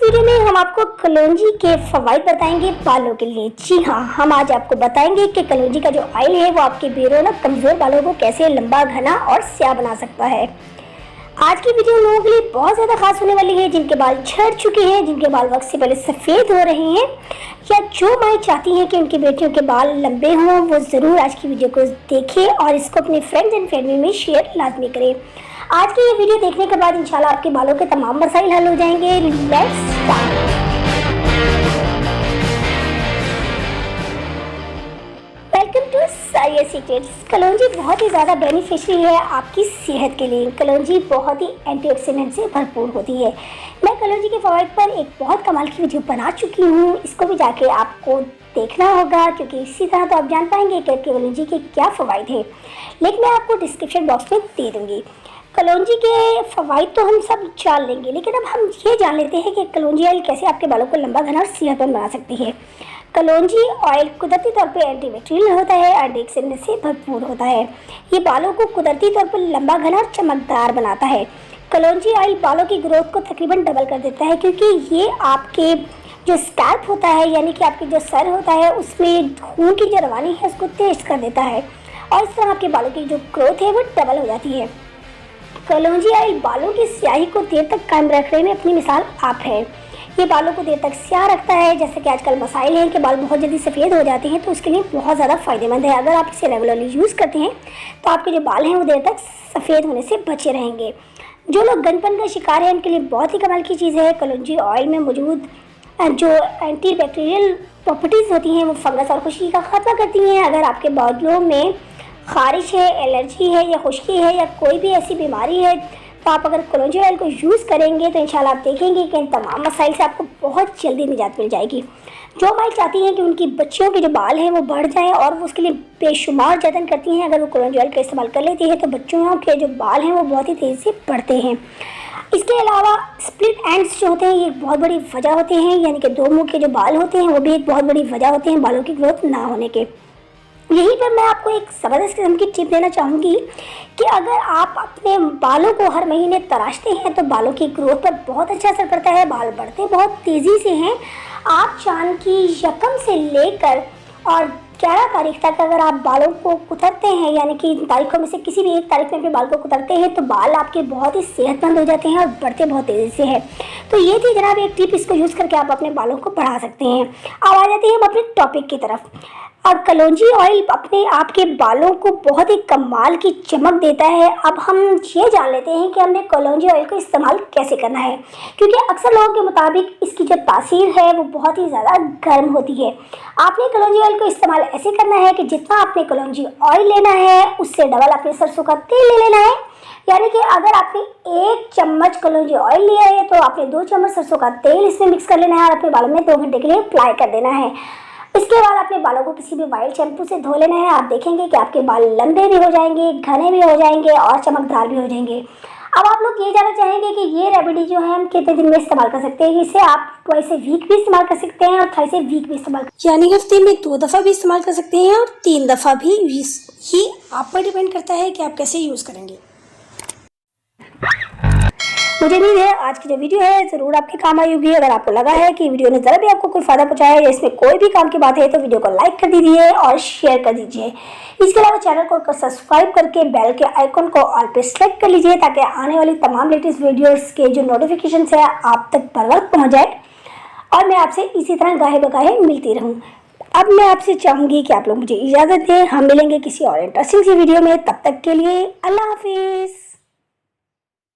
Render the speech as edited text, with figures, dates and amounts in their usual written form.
Video में हम आपको कलौंजी के फवाइद बताएंगे बालों के लिए। जी हाँ, हम आज आपको बताएंगे कि कलौंजी का जो ऑयल है वो आपके बेरोनक कमज़ोर बालों को कैसे लंबा, घना और स्याह बना सकता है। आज की वीडियो लोगों के लिए बहुत ज़्यादा खास होने वाली है, जिनके बाल झड़ चुके हैं, जिनके बाल वक्त से पहले सफ़ेद हो रहे हैं, या जो माएँ चाहती हैं कि उनकी बेटियों के बाल लंबे हों, वो ज़रूर आज की वीडियो को देखें और इसको अपने फ्रेंड्स एंड फैमिली में शेयर लाजमी करें। आज की ये वीडियो देखने के बाद इंशाल्लाह आपके बालों के तमाम मसाइल हल हो जाएंगे। Let's start. वेलकम टू सारिया सीक्रेट्स। कलौंजी बहुत ही ज़्यादा बेनिफिशियल है आपकी सेहत के लिए। कलौंजी बहुत ही एंटीऑक्सीडेंट से भरपूर होती है। मैं कलौंजी के फ़वाइद पर एक बहुत कमाल की वीडियो बना चुकी हूँ, इसको भी जाके आपको देखना होगा, क्योंकि इसी तरह तो आप जान पाएंगे कि कलौंजी के क्या फ़वाइद है। लेकिन मैं आपको डिस्क्रिप्शन बॉक्स में दे दूँगी। कलौंजी के फ़वाइद तो हम सब जान लेंगे, लेकिन अब हम ये जान लेते हैं कि कलौंजी ऑयल कैसे आपके बालों को लंबा, घना और सेहतमंद बना सकती है। कलौंजी ऑयल कुदरती तौर पे एंटीबैक्टीरियल होता है, एंटीऑक्सीडेंट से भरपूर होता है। ये बालों को कुदरती तौर पर लंबा, घना और चमकदार बनाता है। कलौंजी ऑयल बालों की ग्रोथ को तकरीबन डबल कर देता है, क्योंकि ये आपके जो स्कैल्प होता है, यानी कि आपके जो सर होता है, उसमें खून की जो रवानी है उसको तेज कर देता है, और इस तरह आपके बालों की जो ग्रोथ है वो डबल हो जाती है। कलौंजी ऑयल बालों की स्याही को देर तक कायम रखने में अपनी मिसाल आप है। ये बालों को देर तक स्याह रखता है। जैसे कि आजकल मसाइल हैं कि बाल बहुत जल्दी सफ़ेद हो जाते हैं, तो उसके लिए बहुत ज़्यादा फ़ायदेमंद है। अगर आप इसे रेगुलरली यूज़ करते हैं तो आपके जो बाल हैं वो देर तक सफ़ेद होने से बचे रहेंगे। जो लोग गंदपन का शिकार है उनके लिए बहुत ही कमाल की चीज़ है। कलौंजी ऑयल में मौजूद जो एंटीबैक्टीरियल प्रॉपर्टीज़ होती हैं वो फंगस और खुश्की का ख़त्मा करती हैं। अगर आपके बालों में ख़ारिश है, एलर्जी है या खुश्की है या कोई भी ऐसी बीमारी है, तो आप अगर कलौंजी ऑयल को यूज़ करेंगे तो इंशाल्लाह आप देखेंगे कि इन तमाम मसाइल से आपको बहुत जल्दी निजात मिल जाएगी। जो माँ चाहती हैं कि उनकी बच्चियों के जो बाल हैं वो बढ़ जाएं और वो उसके लिए बेशुमार जतन करती हैं, अगर वो कलौंजी ऑयल का इस्तेमाल कर लेती है तो बच्चियों के जो बाल हैं वो बहुत ही तेज़ी से बढ़ते हैं। इसके अलावा स्प्लिट एंड्स जो होते हैं ये एक बहुत बड़ी वजह होते हैं, यानी कि दो मुँह के जो बाल होते हैं वो भी एक बहुत बड़ी वजह होते हैं बालों की ग्रोथ ना होने के। यहीं पर मैं आपको एक ज़बरदस्त किस्म की टिप देना चाहूँगी कि अगर आप अपने बालों को हर महीने तराशते हैं तो बालों की ग्रोथ पर बहुत अच्छा असर पड़ता है। बाल बढ़ते बहुत तेज़ी से हैं। आप चांद की यकम से लेकर और 11 तारीख तक अगर आप बालों को कुतरते हैं, यानी कि इन तारीखों में से किसी भी एक तारीख में अपने बाल को कुतरते हैं, तो बाल आपके बहुत ही सेहतमंद हो जाते हैं और बढ़ते बहुत तेज़ी से हैं। तो ये थी जनाब एक टिप, इसको यूज़ करके आप अपने बालों को बढ़ा सकते हैं। अब आ जाते हैं हम अपने टॉपिक की तरफ। और कलौंजी ऑयल अपने आपके बालों को बहुत ही कमाल की चमक देता है। अब हम ये जान लेते हैं कि हमने कलौंजी ऑयल को इस्तेमाल कैसे करना है, क्योंकि अक्सर लोगों के मुताबिक इसकी जो तासीर है वो बहुत ही ज़्यादा गर्म होती है। आपने कलौंजी ऑयल को इस्तेमाल ऐसे करना है कि जितना आपने कलौंजी ऑयल लेना है उससे डबल आपने सरसों का तेल ले लेना है। यानी कि अगर आपने 1 चम्मच कलौंजी ऑयल लिया है तो आपने 2 चम्मच सरसों का तेल इसमें मिक्स कर लेना है और अपने बालों में 2 घंटे के लिए अप्लाई कर देना है। इसके बाद अपने बालों को किसी भी वाइल्ड शैम्पू से धो लेना है। आप देखेंगे कि आपके बाल लंबे भी हो जाएंगे, घने भी हो जाएंगे और चमकदार भी हो जाएंगे। अब आप लोग ये जानना चाहेंगे कि ये रेमेडी जो है हम कितने दिन में इस्तेमाल कर सकते हैं। इसे आप ट्वाइस ए वीक भी इस्तेमाल कर सकते हैं और थ्राइस ए वीक भी इस्तेमाल यानी हफ्ते में 2 दफ़ा भी इस्तेमाल कर सकते हैं और 3 दफ़ा भी। ये आप पर डिपेंड करता है कि आप कैसे यूज़ करेंगे। मुझे उम्मीद है आज की जो वीडियो है ज़रूर आपके काम आई होगी। अगर आपको लगा है कि वीडियो ने ज़रा भी आपको कोई फ़ायदा पहुंचाया है या इसमें कोई भी काम की बात है तो वीडियो को लाइक कर दीजिए और शेयर कर दीजिए। इसके अलावा चैनल को सब्सक्राइब करके बेल के आइकन को ऑल पे सेलेक्ट कर लीजिए, ताकि आने वाली तमाम लेटेस्ट वीडियोज़ के जो नोटिफिकेशन है आप तक बर वक्त पहुँच जाए और मैं आपसे इसी तरह गाहे बगाहे मिलती रहूँ। अब मैं आपसे चाहूँगी कि आप लोग मुझे इजाज़त दें। हम मिलेंगे किसी और इंटरेस्टिंग सी वीडियो में। तब तक के लिए अल्लाह हाफिज़।